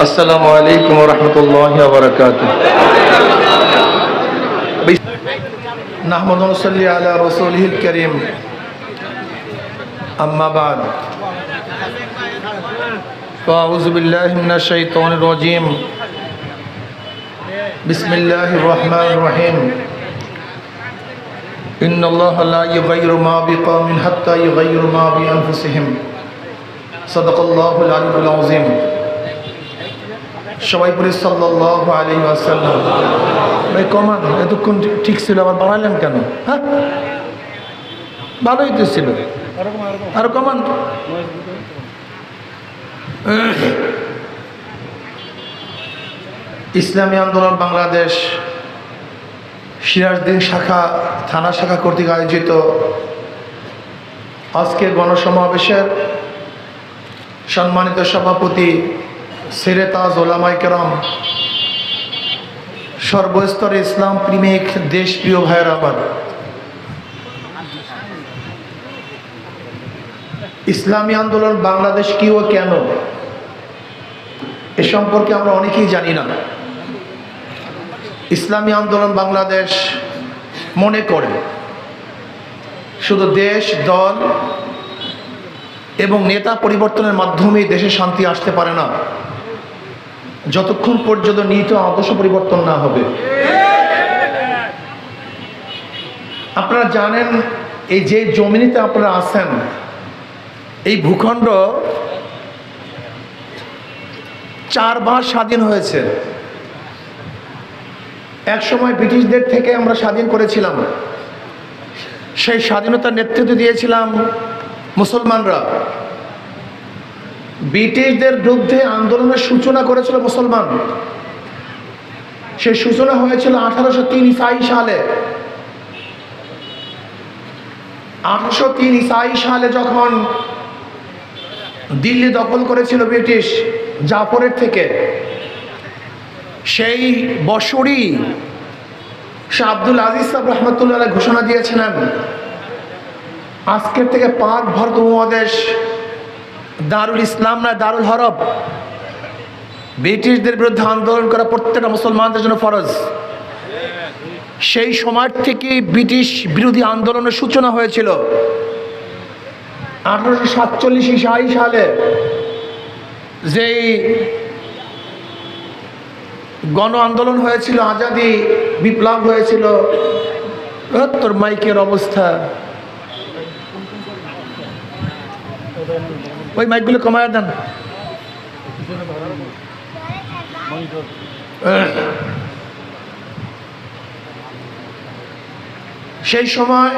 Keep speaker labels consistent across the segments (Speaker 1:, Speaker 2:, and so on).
Speaker 1: আসসালামু আলাইকুম ওয়া রাহমাতুল্লাহি ওয়া বারাকাতুহু। নাহমাদু ওয়া নুসাল্লি আলা রাসূলিহিল কারীম, আম্মা বা'দ। ফাআউযু বিল্লাহি মিনাশ শাইতানির রাজীম। বিসমিল্লাহির রহমানির রহিম। ইন্নাল্লাহা লা ইউগাইয়িরু মা বিকওমিন হাত্তা ইউগাইয়িরু মা বিআনফুসিহিম। সাদাকাল্লাহুল আলিয়্যুল আযীম। সবাই পড়ি সাল্লাল্লাহু আলাইহি ওয়াসাল্লাম। ভাই কমান, এতক্ষণ ঠিক ছিল, আবার বাড়ালেন কেন? হ্যাঁ, ভালোই তো ছিল, আর কমান। ইসলামী আন্দোলন বাংলাদেশ সিরাজদিন শাখা থানা শাখা কর্তৃক আয়োজিত আজকে গণসমাবেশের সম্মানিত সভাপতি সেরে তাজ ওলামায়ে কেরাম, সর্বস্তরে ইসলাম প্রেমিক দেশপ্রিয় ভাইয়ের আমার, ইসলামী আন্দোলন বাংলাদেশ কি ও কেন এ সম্পর্কে আমরা অনেকেই জানি না। ইসলামী আন্দোলন বাংলাদেশ মনে করে শুধু দেশ, দল এবং নেতা পরিবর্তনের মাধ্যমেই দেশে শান্তি আসতে পারে না, যতক্ষণ পর্যন্ত নীতি আদর্শ পরিবর্তন না হবে। আপনারা জানেন, এই যে জমিনিতে আপনারা আছেন, এই ভূখণ্ড 4 বার স্বাধীন হয়েছে। এক সময় ব্রিটিশদের থেকে আমরা স্বাধীন করেছিলাম, সেই স্বাধীনতার নেতৃত্ব দিয়েছিলাম মুসলমানরা। ব্রিটিশদের বিরুদ্ধে আন্দোলনের সূচনা করেছিল মুসলমান। সেই সূচনা হয়েছিল 1803 ঈসাই সালে। 1803 ঈসাই সালে যখন দিল্লি দখল করেছিল ব্রিটিশ জাফরের থেকে, সেই বছরই শাহ আব্দুল আজিজ সাহেব রহমতুল্লাহ আলাইহি ঘোষণা দিয়েছিলেন, আজকের থেকে পাক ভারত উপমহাদেশ দারুল ইসলাম না দারুল হরব। ব্রিটিশদের বিরুদ্ধে আন্দোলন করা প্রত্যেকটা মুসলমানদের জন্য ফরজ। সেই সময় থেকে ব্রিটিশ বিরোধী আন্দোলনের সূচনা হয়েছিল। 1847 ঈসাই সালে যেই গণ আন্দোলন হয়েছিল, আজাদি বিপ্লব হয়েছিল। তোর মাইকের অবস্থা, ওই মাইকগুলো কমায় দেন। সেই সময়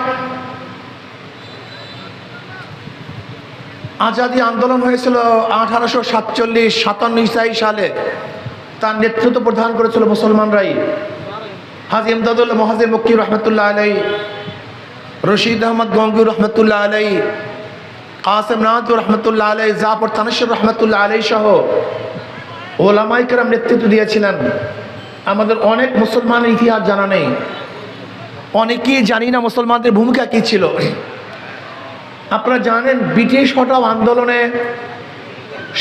Speaker 1: আজাদি আন্দোলন হয়েছিল 1847-57 ঈসাই সালে। তার নেতৃত্ব প্রদান করেছিল মুসলমানরাই। হাজী ইমদাদুল্লাহ মুহাজির মক্কি রহমতুল্লাহ আলাইহি, রশিদ আহমদ গঙ্গুর রহমতুল্লাহ আলাইহি, কাসেম নাদুর রহমতুল্লাহ আলাইহি, জাফর তানসির রহমতুল্লাহ আলাইহি সহ ওলামায়ে কেরাম নেতৃত্ব দিয়েছিলেন। আমাদের অনেক মুসলমানের ইতিহাস জানা নেই, অনেকেই জানি না মুসলমানদের ভূমিকা কী ছিল। আপনারা জানেন, ব্রিটিশ হটাও আন্দোলনে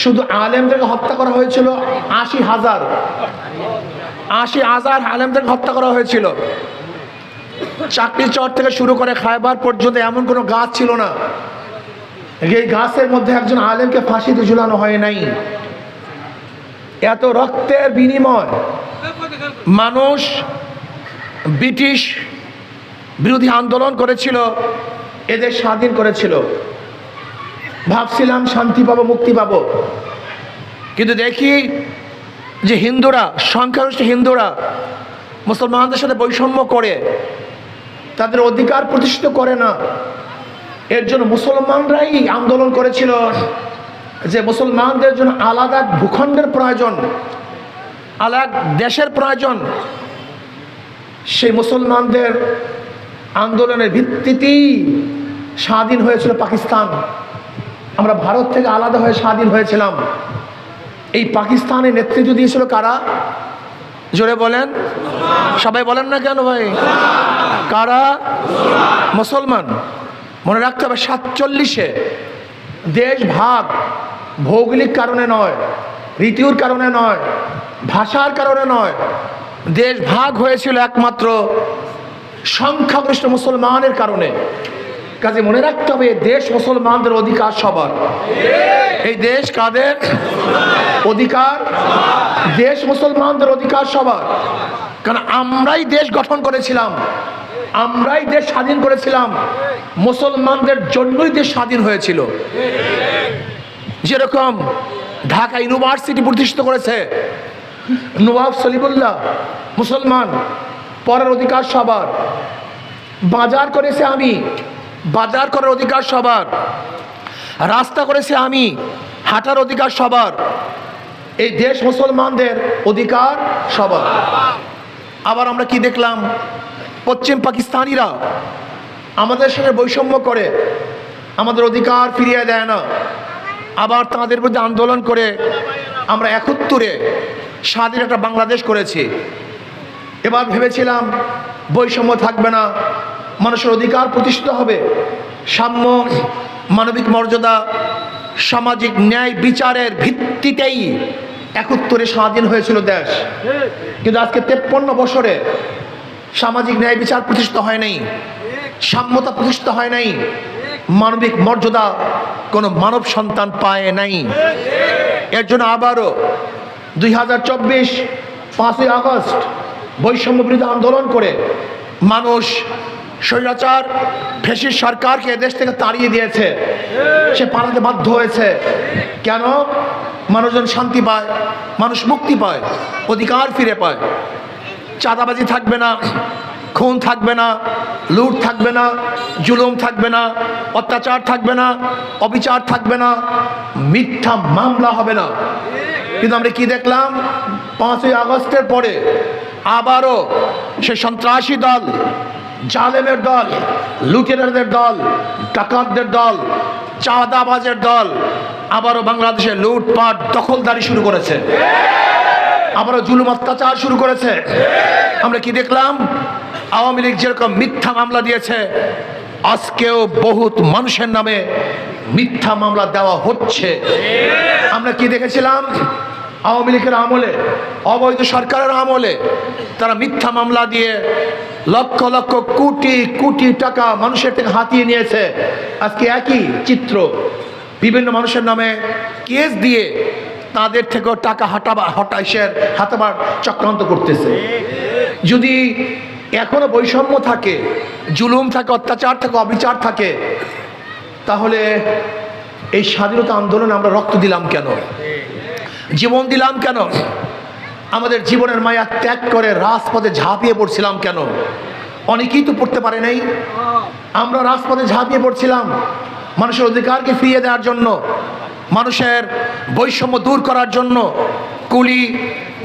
Speaker 1: শুধু আলেমদেরকে হত্যা করা হয়েছিল 80,000 আলেমদেরকে হত্যা করা হয়েছিল। চাকরি চর থেকে শুরু করে খায়বার পর্যন্ত এমন কোনো গাছ ছিল না, এই গাছের মধ্যে একজন আলেমকে ফাঁসিতে ঝুলানো হয় নাই। এত রক্তের বিনিময় মানুষ ব্রিটিশ বিরোধী আন্দোলন করেছিল, এদের স্বাধীন করেছিল। ভাবছিলাম শান্তি পাবো, মুক্তি পাবো, কিন্তু দেখি যে হিন্দুরা, সংখ্যাগরিষ্ঠ হিন্দুরা মুসলমানদের সাথে বৈষম্য করে, তাদের অধিকার প্রতিষ্ঠিত করে না। এর জন্য মুসলমানরাই আন্দোলন করেছিল যে মুসলমানদের জন্য আলাদা ভূখণ্ডের প্রয়োজন, আলাদা দেশের প্রয়োজন। সেই মুসলমানদের আন্দোলনের ভিত্তিতেই স্বাধীন হয়েছিল পাকিস্তান। আমরা ভারত থেকে আলাদা হয়ে স্বাধীন হয়েছিলাম। এই পাকিস্তানের নেতৃত্ব দিয়েছিল কারা? জোরে বলেন, সবাই বলেন না কেন ভাই? কারা? মুসলমান। মনে রাখতে হবে, 47-এ দেশ ভাগ ভৌগোলিক কারণে নয়, ঋতুর কারণে নয়, ভাষার কারণে নয়। দেশ ভাগ হয়েছিল একমাত্র সংখ্যাগরিষ্ঠ মুসলমানের কারণে। কাজে মনে রাখতে হবে, দেশ মুসলমানদের অধিকার সবার। এই দেশ কাদের অধিকার? দেশ মুসলমানদের অধিকার সবার। কারণ আমরাই দেশ গঠন করেছিলাম, আমরাই দেশ স্বাধীন করেছিলাম, মুসলমানদের জন্যই দেশ স্বাধীন হয়েছিল। যেরকম ঢাকা ইউনিভার্সিটি প্রতিষ্ঠিত করেছে নওয়াব সলিমুল্লাহ, মুসলমান, পড়ার অধিকার সবার। বাজার করেছে আমি, বাজার করার অধিকার সবার। রাস্তা করেছে আমি, হাঁটার অধিকার সবার। এই দেশ মুসলমানদের অধিকার সবার। আবার আমরা কি দেখলাম? পশ্চিম পাকিস্তানিরা আমাদের সাথে বৈষম্য করে, আমাদের অধিকার ফিরিয়ে দেয় না। আবার তাদের বিরুদ্ধে আন্দোলন করে আমরা 71-এ স্বাধীন একটা বাংলাদেশ করেছি। এবার ভেবেছিলাম বৈষম্য থাকবে না, মানুষের অধিকার প্রতিষ্ঠিত হবে, সাম্য, মানবিক মর্যাদা, সামাজিক ন্যায় বিচারের ভিত্তিতেই 71-এ স্বাধীন হয়েছিল দেশ। কিন্তু আজকে 53 বছরে সামাজিক ন্যায় বিচার প্রতিষ্ঠিত হয় নাই, সাম্যতা প্রতিষ্ঠিত হয় নাই, মানবিক মর্যাদা কোনো মানব সন্তান পায় নাই। এর জন্য আবারও 2024 5ই আগস্ট বৈষম্য বিরোধী আন্দোলন করে মানুষ স্বৈরাচার ফ্যাসিস্ট সরকারকে দেশ থেকে তাড়িয়ে দিয়েছে। সে পালাতে বাধ্য হয়েছে। কেন? মানুষজন শান্তি পায়, মানুষ মুক্তি পায়, অধিকার ফিরে পায়। চাঁদাবাজি থাকবে না, খুন থাকবে না, লুট থাকবে না, জুলুম থাকবে না, অত্যাচার থাকবে না, অবিচার থাকবে না, মিথ্যা মামলা হবে না। কিন্তু আমরা কি দেখলাম? 5ই আগস্টের পরে আবারও সে সন্ত্রাসী দল, জালেমের দল, লুটেরাদের দল, ডাকাতদের দল, চাঁদাবাজের দল আবারও বাংলাদেশে লুটপাট, দখলদারি শুরু করেছে, আবারও জুলুম অত্যাচার শুরু করেছে। আমরা কি দেখলাম? আওয়ামী লীগ যেরকম মিথ্যা মামলা দিয়েছে, আজকেও বহুত মানুষের নামে মিথ্যা মামলা দেওয়া হচ্ছে। আমরা কি দেখেছিলাম? আওয়ামী লীগের আমলে, অবৈধ সরকারের আমলে তারা মিথ্যা মামলা দিয়ে লক্ষ লক্ষ কোটি কোটি টাকা মানুষের থেকে হাতিয়ে নিয়েছে। আজকে একই চিত্র, বিভিন্ন মানুষের নামে কেস দিয়ে তাদের থেকেও টাকা হাতাবার চক্রান্ত করতেছে। যদি এখনো বৈষম্য থাকে, জুলুম থাকে, অত্যাচার থাকে, অবিচার থাকে, তাহলে এই স্বাধীনতা আন্দোলনে আমরা রক্ত দিলাম কেন? জীবন দিলাম কেন? আমাদের জীবনের মায়া ত্যাগ করে রাজপথে ঝাঁপিয়ে পড়ছিলাম কেন? অনেকেই তো পড়তে পারে নাই। আমরা রাজপথে ঝাঁপিয়ে পড়ছিলাম মানুষের অধিকারকে ফিরিয়ে দেওয়ার জন্য, মানুষের বৈষম্য দূর করার জন্য। কুলি,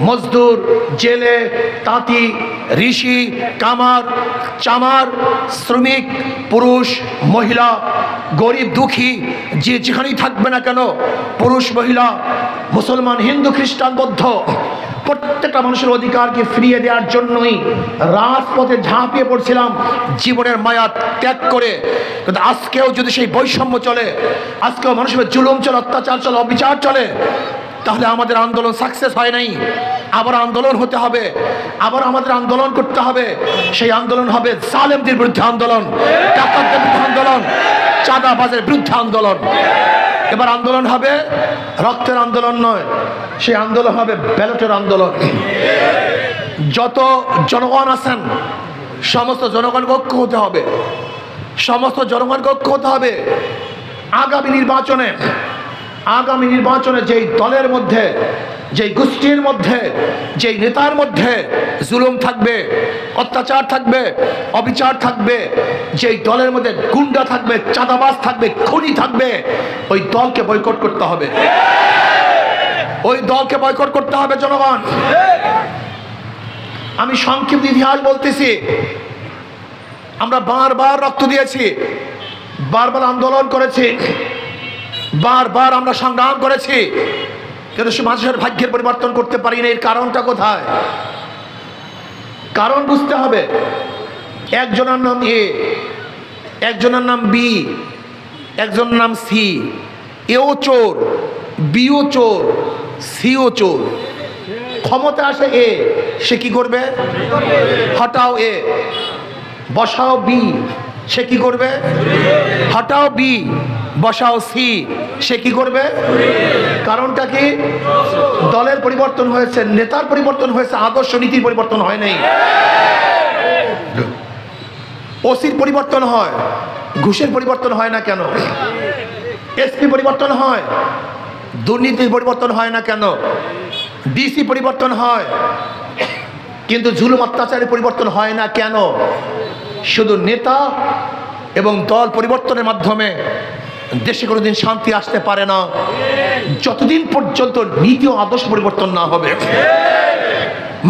Speaker 1: মজদুর, জেলে, তাঁতি, ঋষি, কামার, চামার, শ্রমিক, পুরুষ, মহিলা, গরিব, দুঃখী, যে যেখানেই থাকবে না কেন, পুরুষ, মহিলা, মুসলমান, হিন্দু, খ্রিস্টান, বৌদ্ধ, প্রত্যেকটা মানুষের অধিকারকে ফিরিয়ে দেওয়ার জন্যই রাজপথে ঝাঁপিয়ে পড়ছিলাম জীবনের মায়া ত্যাগ করে। কিন্তু আজকেও যদি সেই বৈষম্য চলে, আজকেও মানুষের জুলুম চলে, অত্যাচার চলে, অবিচার চলে, তাহলে আমাদের আন্দোলন সাকসেস হয় নাই। আবার আন্দোলন হতে হবে, আবার আমাদের আন্দোলন করতে হবে। সেই আন্দোলন হবে জালেমদের বিরুদ্ধে আন্দোলন, ডাকাতদের বিরুদ্ধে আন্দোলন, চাঁদাবাজের বিরুদ্ধে আন্দোলন। এবার আন্দোলন হবে রক্তের আন্দোলন নয়, সেই আন্দোলন হবে ব্যালটের আন্দোলন। যত জনগণ আছেন সমস্ত জনগণকে ঐক্য হতে হবে, সমস্ত জনগণকে ঐক্য হতে হবে। আগামী নির্বাচনে যেই দলের মধ্যে, যেই গোষ্ঠীর মধ্যে, যেই নেতার মধ্যে জুলুম থাকবে, অত্যাচার থাকবে, অবিচার থাকবে, যেই দলের মধ্যে গুন্ডা থাকবে, চাঁদাবাজ থাকবে, খুনি থাকবে, ওই দলকে বয়কট করতে হবে। ওই দলকে বয়কট করতে হবে জনগণ। আমি সংক্ষিপ্ত ইতিহাস বলতেছি। আমরা বারবার রক্ত দিয়েছি, বারবার আন্দোলন করেছি, বারবার আমরা সংগ্রাম করেছি, কিন্তু সে মানুষের ভাগ্যের পরিবর্তন করতে পারি না। এর কারণটা কোথায়? কারণ বুঝতে হবে। একজনের নাম এ, একজনের নাম বি, একজনের নাম সি। এও চোর, বিও চোর, সিও চোর। ক্ষমতা আসে এ, সে কি করবে? হটাও এ, বসাও বি, সে কি করবে? হটাও বি, বসাও সি, সে কি করবে? কারণটা কি? দলের পরিবর্তন হয়েছে, নেতার পরিবর্তন হয়েছে, আদর্শ নীতির পরিবর্তন হয় নাই। ওসির পরিবর্তন হয়, ঘুষের পরিবর্তন হয় না কেন? এসপি পরিবর্তন হয়, দুর্নীতির পরিবর্তন হয় না কেন? ডিসি পরিবর্তন হয়, কিন্তু জুলুম অত্যাচারের পরিবর্তন হয় না কেন? শুধু নেতা এবং দল পরিবর্তনের মাধ্যমে দেশে কোনোদিন শান্তি আসতে পারে না, যতদিন পর্যন্ত নীতি ও আদর্শ পরিবর্তন না হবে।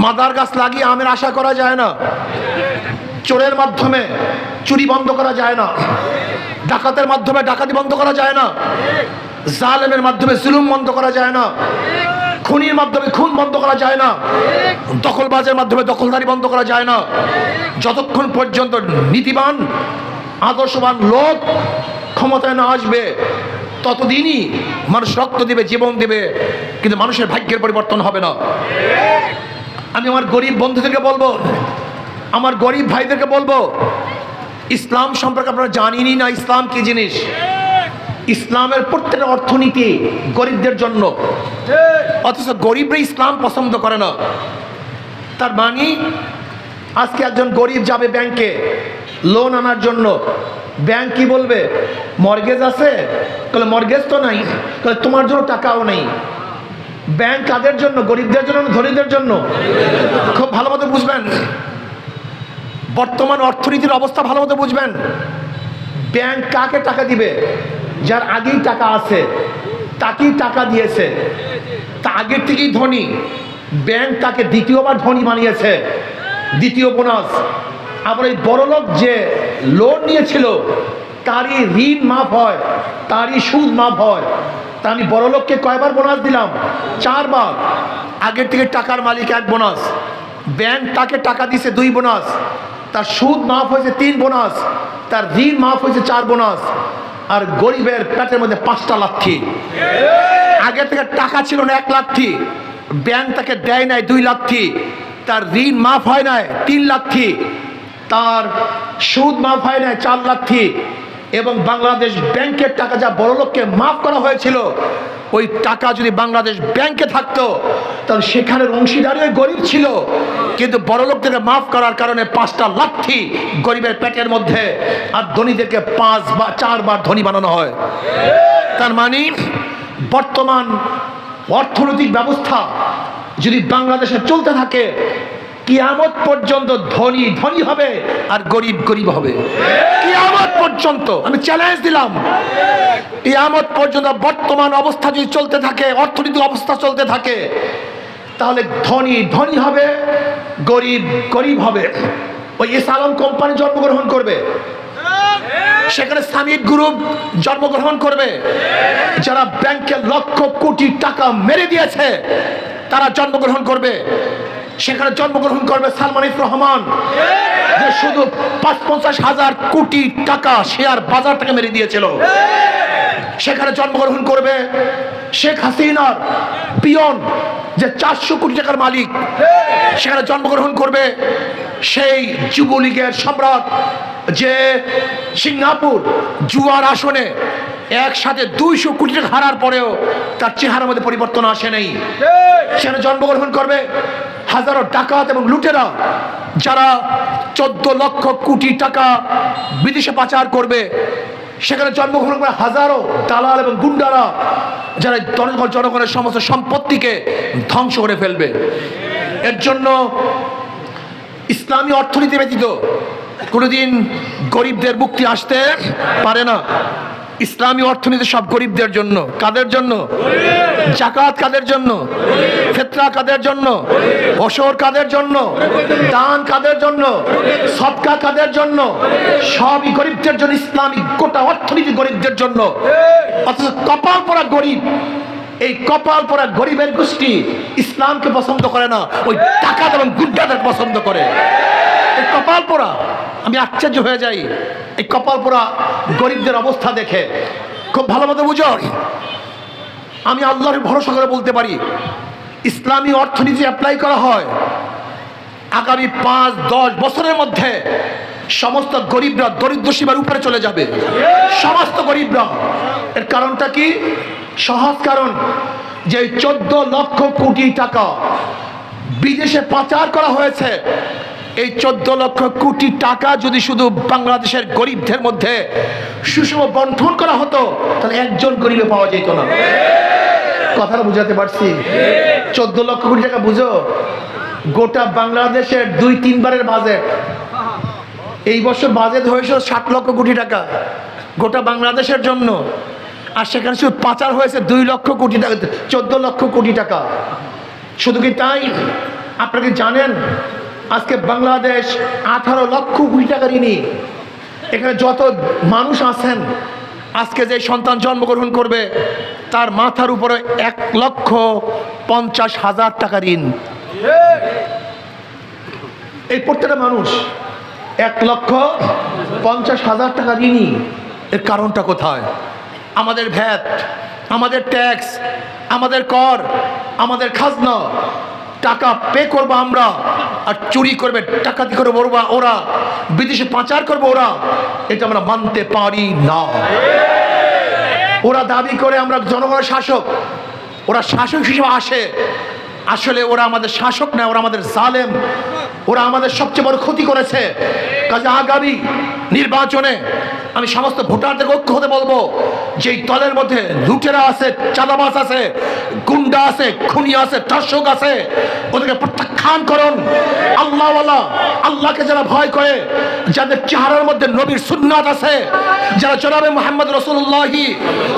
Speaker 1: মাদার গাছ লাগিয়ে আমের আশা করা যায় না, চোরের মাধ্যমে চুরি বন্ধ করা যায় না, ডাকাতের মাধ্যমে ডাকাতি বন্ধ করা যায় না, জালেমের মাধ্যমে জুলুম বন্ধ করা যায় না, খুনির মাধ্যমে খুন বন্ধ করা যায় না, দখলবাজের মাধ্যমে দখলদারি বন্ধ করা যায় না। যতক্ষণ পর্যন্ত নীতিবান আদর্শবান লোক ক্ষমতায় না আসবে, ততদিনই মানুষ রক্ত দিবে, জীবন দিবে, কিন্তু মানুষের ভাগ্যের পরিবর্তন হবে না। আমি আমার গরিব বন্ধুদেরকে বলবো, আমার গরিব ভাইদেরকে বলবো, ইসলাম সম্পর্কে আপনারা জানেনই না ইসলাম কি জিনিস। ইসলামের প্রত্যেকটা অর্থনীতি গরিবদের জন্য, অথচ গরিবরা ইসলাম পছন্দ করে না। তার মানে আজকে একজন গরিব যাবে ব্যাংকে লোন আনার জন্য, ব্যাংক কি বলবে? মর্গেজ আছে? তাহলে মর্গেজ তো নাই, তাহলে তোমার জন্য টাকাও নেই। ব্যাংক কাদের জন্য? গরিবদের জন্য, ধনীদের জন্য? খুব ভালো মতো বুঝবেন, বর্তমান অর্থনীতির অবস্থা ভালো মতো বুঝবেন। ব্যাংক কাকে টাকা দিবে? যার আগেই টাকা আছে, তাকেই টাকা দিয়েছে, তা আগের থেকেই ধনী। ব্যাংক তাকে দ্বিতীয়বার ধনী বানিয়েছে, দ্বিতীয় বোনাস। আবার এই বড়লোক যে লোন নিয়েছিল তারই ঋণ মাফ হয়, তারই সুদ মাফ হয়। তা আমি বড়লোককে কয়বার বোনাস দিলাম? 4 বার। আগের থেকে টাকার মালিক 1 বোনাস, ব্যাংক তাকে টাকা দিছে 2 বোনাস, তার সুদ মাফ হয়েছে 3 বোনাস, তার ঋণ মাফ হয়েছে 4 বোনাস। আর গরিবের পেটের মধ্যে 5টা লাথি। আগে থেকে টাকা ছিল না 1 লাথি, ব্যাংক তাকে দেয় নাই 2 লাথি, তার ঋণ মাফ হয় নাই 3 লাথি, তার সুদ মাফ হয় নাই 4 লাথি। এবং বাংলাদেশ ব্যাংকের টাকা যা বড়লোককে মাফ করা হয়েছিল, ওই টাকা যদি বাংলাদেশ ব্যাংকে থাকতো তাহলে সেখানের অংশীদারি গরিব ছিল, কিন্তু বড়লোকদেরকে মাফ করার কারণে 5টা লাথি গরিবের পেটের মধ্যে, আর ধনীদেরকে 5 বা 4 বার ধনী বানানো হয়। তার মানে বর্তমান অর্থনৈতিক ব্যবস্থা যদি বাংলাদেশে চলতে থাকে, কিয়ামত পর্যন্ত ধনী ধনী হবে আর গরিব গরিব হবে। কিয়ামত পর্যন্ত আমি চ্যালেঞ্জ দিলাম, কিয়ামত পর্যন্ত বর্তমান অবস্থা যদি চলতে থাকে, অর্থনৈতিক অবস্থা চলতে থাকে, তাহলে ধনী ধনী হবে, গরিব গরিব হবে। ওই এসালাম কোম্পানি জন্মগ্রহণ করবে, সেখানে সামিট গ্রুপ জন্মগ্রহণ করবে, যারা ব্যাংকে লক্ষ কোটি টাকা মেরে দিয়েছে তারা জন্মগ্রহণ করবে। সেখানে জন্মগ্রহণ করবে সালমান এফ রহমান, যে শুধু ৫০,০০০ কোটি টাকা শেয়ার বাজার থেকে মেরে দিয়েছিল। সেখানে জন্মগ্রহণ করবে শেখ হাসিনার পিয়ন, যে 400 কোটি টাকার মালিক। সেখানে জন্মগ্রহণ করবে সেই যুবলীগের সম্রাট, যে সিঙ্গাপুর জুয়ার আসনে একসাথে 200 কোটি টাকা হারার পরেও তার চেহারার মধ্যে পরিবর্তন আসে নাই। সেখানে জন্মগ্রহণ করবে হাজারো ডাকাত এবং লুটেরা, যারা 14 লক্ষ কোটি টাকা বিদেশে পাচার করবে। সেখানে জন্মগ্রহণ করে হাজারো দালাল এবং গুন্ডারা, যারা জনগণের সমস্ত সম্পত্তিকে ধ্বংস করে ফেলবে। এর জন্য ইসলামী অর্থনীতি ব্যতীত কোনোদিন গরিবদের মুক্তি আসতে পারে না। ইসলামী অর্থনীতি সব গরিবদের জন্য। কাদের জন্য? জাকাত কাদের জন্য? ফিতরা কাদের জন্য? ওশর কাদের জন্য? দান কাদের জন্য? সদকা কাদের জন্য? সবই গরিবদের জন্য। ইসলামী গোটা অর্থনীতি গরিবদের জন্য। অথচ কপাল পরা গরিব, এই কপাল পরা গরিবের গোষ্ঠী ইসলামকে পছন্দ করে না, ওই ডাকাত এবং গুন্ডাদের পছন্দ করে। এই কপাল পোড়া, আমি আশ্চর্য হয়ে যাই এই কপাল পোড়া গরিবদের অবস্থা দেখে। খুব ভালো মতো বুঝো, আমি আল্লাহর ভরসা করে বলতে পারি, ইসলামী অর্থনীতি অ্যাপ্লাই করা হয়, আগামী 5-10 বছরের মধ্যে সমস্ত গরিবরা দরিদ্র সীমার উপরে চলে যাবে, সমস্ত গরিবরা। এর কারণটা কি? সহজ কারণ, যে 14 লক্ষ কোটি টাকা বিদেশে পাচার করা হয়েছে, এই 14 লক্ষ কোটি টাকা যদি শুধু বাংলাদেশের গরিবদের মধ্যে সুষম বন্টন করা হতো, তাহলে একজন গরিবে পাওয়া যেত না। কথাটা বুঝাতে পারছি? 14 লক্ষ কোটি টাকা বুঝো, গোটা বাংলাদেশের 2-3 বারের বাজেট। এই বছর বাজেট হয়েছে 60 লক্ষ কোটি টাকা গোটা বাংলাদেশের জন্য, আর সেখানে শুধু পাচার হয়েছে 2 লক্ষ কোটি টাকা, 14 লক্ষ কোটি টাকা। শুধু কি তাই? আপনারা কি জানেন আজকে বাংলাদেশ 18 লক্ষ কোটি টাকা ঋণী? এখানে যত মানুষ আছেন, আজকে যে সন্তান জন্মগ্রহণ করবে তার মাথার উপরে 1,50,000 টাকা ঋণ। এই প্রত্যেকটা মানুষ 1,50,000 টাকা ঋণী। এর কারণটা কোথায়? আমাদের ভ্যাট, আমাদের ট্যাক্স, আমাদের কর, আমাদের খাজনা, টাকা পে করবো আমরা, আর চুরি করবে, ডাকাতি করে ওরা, বিদেশে পাচার করবে ওরা। এটা আমরা মানতে পারি না। ওরা দাবি করে আমরা জনগণের শাসক, ওরা শাসক হিসেবে আসে, আসলে ওরা আমাদের শাসক না, ওরা আমাদের জালেম। ওরা আমাদের সবচেয়ে বড় ক্ষতি করেছে। কাজে আগামী নির্বাচনে আমি সমস্ত ভোটারদের ঐক্য হতে বলবো, যে দলের মধ্যে লুটেরা আছে, চাঁদাবাজ আছে, গুন্ডা আছে, খুনি আছে, ধর্ষক আছে, ওদেরকে প্রত্যাখ্যান করুন। আল্লাহওয়ালা, আল্লাহকে যারা ভয় করে, যাদের চেহারার মধ্যে নবীর সুন্নাত আছে, যারা জনাবে মুহাম্মদ রাসূলুল্লাহ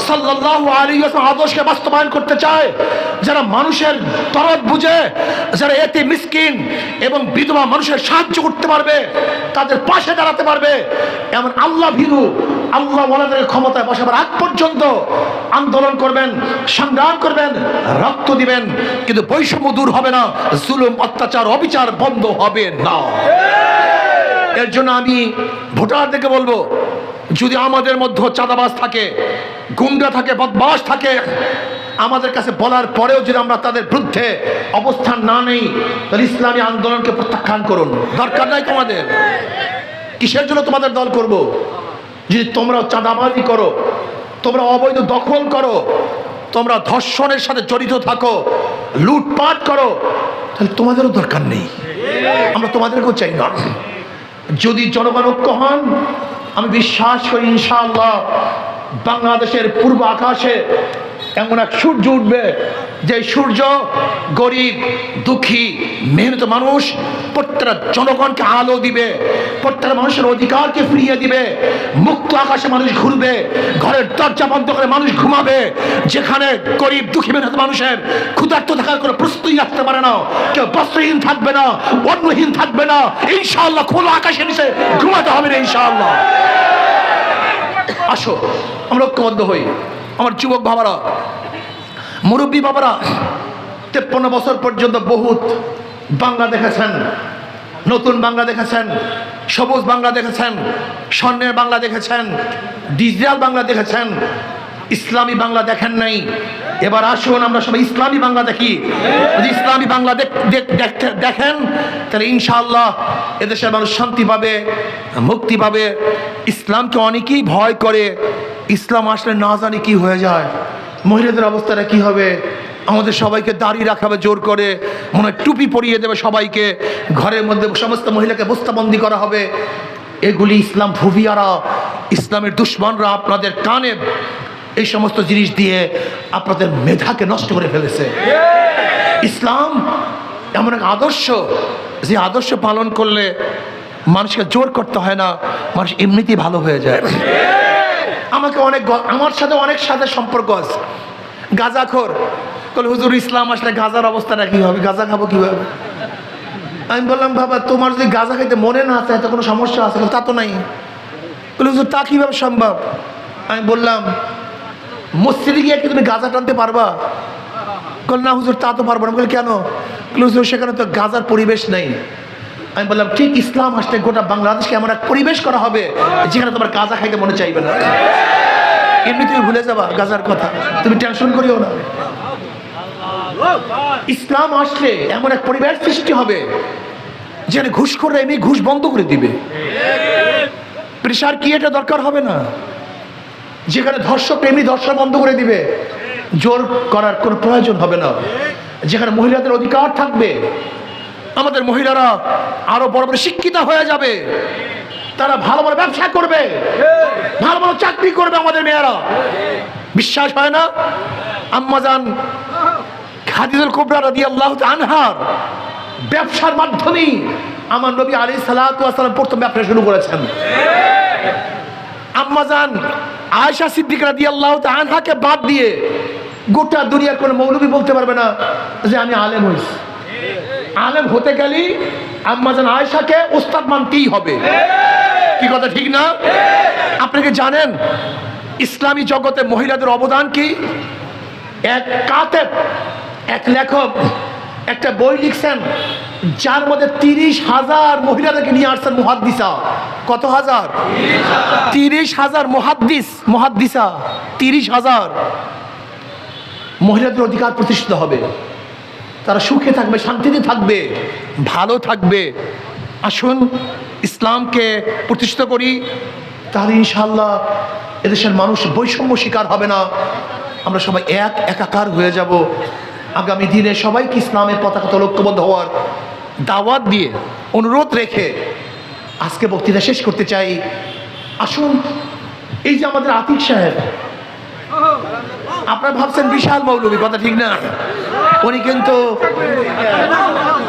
Speaker 1: সাল্লাল্লাহু আলাইহি ওয়াসাল্লাম আদর্শকে বাস্তবায়ন করতে চায়, যারা মানুষের দরদ বুঝে, যারা এতে মিসকিন এবং বিধবা মানুষের সাহায্য করতে পারবে, তাদের পাশে দাঁড়াতে পারবে, এমন আল্লাহ ভীরু, আল্লাহ ওয়ালাদের ক্ষমতায় বসাবার আগ পর্যন্ত আন্দোলন করবেন, সংগ্রাম করবেন, রক্ত দিবেন, কিন্তু বৈষম্য দূর হবে না, জুলুম, অত্যাচার, অবিচার বন্ধ হবে না। এর জন্য আমি ভোটারদেরকে বলবো, যদি আমাদের মধ্যে চাঁদাবাজ থাকে, গুন্ডা থাকে, বদমাশ থাকে, আমাদের কাছে বলার পরেও যদি আমরা তাদের বিরুদ্ধে অবস্থান না নেই, তাহলে ইসলামী আন্দোলনকে প্রত্যাখ্যান করুন। দরকার নাই তোমাদের। কিসের জন্য তোমাদের দল করব? যদি তোমরা চাঁদাবাজি করো, তোমরা অবৈধ দখল করো, তোমরা ধর্ষণের সাথে জড়িত থাকো, লুটপাট করো, তাহলে তোমাদেরও দরকার নেই, আমরা তোমাদেরকেও চাই না। যদি জনগণ ঐক্য হন, আমি বিশ্বাস করি ইনশাআল্লাহ বাংলাদেশের পূর্ব আকাশে এমন এক সূর্য উঠবে, যে সূর্য গরিব, দুঃখী, মেহনত মানুষ, প্রত্যেকটা জনগণকে আলো দিবে, প্রত্যেকটা মানুষের অধিকারকে ফিরিয়ে দিবে। মুক্ত আকাশে মানুষ ঘুরবে, ঘরের দরজা বন্ধ করে মানুষ ঘুমাবে। যেখানে গরিব, দুঃখী, মেহনত মানুষের ক্ষুধার্ত থাকার কোনো প্রস্তুতি আসতে পারে না, কেউ বস্ত্রহীন থাকবে না, অন্নহীন থাকবে না, ইনশাআল্লাহ খোলা আকাশের নিচে ঘুমাতে হবে না ইনশাআল্লাহ। আসো আমরা ঐক্যবদ্ধ হই। আমার যুবক বাবারা, মুরব্বী বাবারা, 53 বছর পর্যন্ত বহুত বাংলা দেখেছেন, নতুন বাংলা দেখেছেন, সবুজ বাংলা দেখেছেন, স্বর্ণের বাংলা দেখেছেন, ডিজিটাল বাংলা দেখেছেন, ইসলামী বাংলা দেখেন নাই। এবার আসুন আমরা সবাই ইসলামী বাংলা দেখি। যদি ইসলামী বাংলা দেখেন, তাহলে ইনশাআল্লাহ এদেশের মানুষ শান্তি পাবে, মুক্তি পাবে। ইসলামকে অনেকেই ভয় করে, ইসলাম আসলে না জানি কি হয়ে যায়, মহিলাদের অবস্থাটা কি হবে, আমাদের সবাইকে দাড়ি রাখাবে জোর করে, মনে হয় টুপি পরিয়ে দেবে সবাইকে, ঘরের মধ্যে সমস্ত মহিলাকে বস্তাবন্দি করা হবে। এগুলি ইসলাম ভুভিয়ারা, ইসলামের দুশ্মনরা আপনাদের কানে এই সমস্ত জিনিস দিয়ে আপনাদের মেধাকে নষ্ট করে ফেলেছে। ইসলাম এমন এক আদর্শ, যে আদর্শ পালন করলে মানুষকে জোর করতে হয় না, মানুষ এমনিতেই ভালো হয়ে যায়। আমার সাথে অনেক সাথে সম্পর্ক আছে। গাঁজাখোর বলে, হুজুর ইসলাম আসলে গাঁজার অবস্থাটা কি হবে, গাঁজা খাবো কিভাবে? আমি বললাম, বাবা তোমার যদি গাঁজা খাইতে মনে না চায়, তো কোনো সমস্যা আছে? তা তো নাই। বলে, হুজুর তা কিভাবে সম্ভব? আমি বললাম, মসজিদে গিয়ে কি তুমি গাঁজা টানতে পারবা? বল না হুজুর, তা তো পারবো না। বলে কেন? হুজুর সেখানে তো গাঁজার পরিবেশ নেই। আমি বললাম, ঠিক ইসলাম আসলে গোটা বাংলাদেশকে এমন এক পরিবেশ করা হবে যেখানে তোমার গাঁজা খাইতে মনে চাইবে না। এমনি তুমি ভুলে যাবা গাঁজার কথা, তুমি টেনশন করিও না। ইসলাম আসলে এমন এক পরিবেশ সৃষ্টি হবে যেখানে ঘুষখোররা এমনি ঘুষ বন্ধ করে দিবে, প্রেশার কি এটা দরকার হবে না, যেখানে ধর্ষক এমনি ধর্ষণ বন্ধ করে দিবে, জোর করার কোনো প্রয়োজন হবে না, যেখানে মহিলাদের অধিকার থাকবে, আমাদের মহিলারা আরো বড় বড় শিক্ষিত হয়ে যাবে, তারা ভালো ভালো ব্যবসা করবে, ভালো ভালো চাকরি করবে আমাদের মেয়েরা। বিশ্বাস হয় না? আম্মাজান খাদিজাতুল কুবরা রাদিয়াল্লাহু আনহার ব্যবসার মাধ্যমেই আমার নবী আলাইহিস সালাতু ওয়াস সালাম প্রথম ব্যবসা শুরু করেছেন। আম্মাজান আয়েশা সিদ্দিকা রাদিয়াল্লাহু আনহাকে বাদ দিয়ে গোটা দুনিয়ার কোনো মৌলবী বলতে পারবে না যে আমি আলেম হইছি। আলেম হতে গেলে আম্মাজান আয়েশাকে উস্তাদ মানতেই হবে। কি কথা ঠিক না? আপনাকে জানেন ইসলামী জগতে মহিলাদের অবদান কি? এক কাতেব, এক লেখক একটা বই লিখছেন যার মধ্যে 30,000 মহিলাদেরকে নিয়ে আসছেন মুহাদ্দিসা। কত হাজার? 30,000 মুহাদ্দিসা 30,000। মহিলাদের অধিকার প্রতিষ্ঠিত হবে, তারা সুখে থাকবে, শান্তিতে থাকবে, ভালো থাকবে। আসুন ইসলামকে প্রতিষ্ঠিত করি, তাহলে ইনশাআল্লাহ এদেশের মানুষ বৈষম্য শিকার হবে না, আমরা সবাই একাকার হয়ে যাব। আগামী দিনে সবাইকে ইসলামের পতাকা ঐক্যবদ্ধ হওয়ার দাওয়াত দিয়ে অনুরোধ রেখে আজকে বক্তৃতা শেষ করতে চাই। আসুন, এই যে আমাদের আতিক সাহেব, আপনারা ভাবছেন বিশাল মৌলবী, কথা ঠিক না?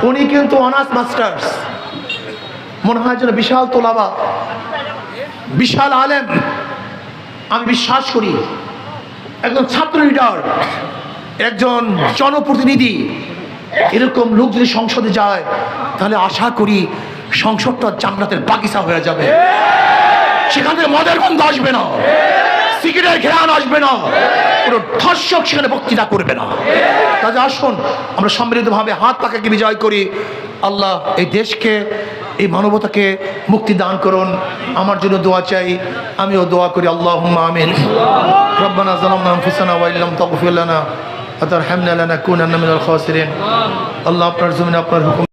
Speaker 1: উনি কিন্তু অনার্স মাস্টার্স, মনে হয় যেন বিশাল তোলাবা, বিশাল আলেম। আমি বিশ্বাস করি একজন ছাত্র লিডার, একজন জনপ্রতিনিধি, এরকম লোক যদি সংসদে যায় তাহলে আশা করি সংসদটা জান্নাতের বাগিচা হয়ে যাবে। সেখান থেকে মদের গন্ধ আসবে না, সিগারেটের ঘ্রাণ আসবে না, কোনো ধর্ষক সেখানে বক্তৃতা করবে না। কাজে আসুন আমরা সম্মিলিতভাবে হাত পাকাকে বিজয় করি। আল্লাহ এই দেশকে, এই মানবতাকে মুক্তি দান করুন। আমার জন্য দোয়া চাই, আমিও দোয়া করি। আল্লাহুম্মা আমিন। রব্বানা যালামনা আনফুসানা ওয়া ইল্লাম তাগফির লানা ওয়া তারহামনা লানাকুনান্না মিনাল খাসিরিন। আল্লাহ আপনার জমিনে আপনার হুকুম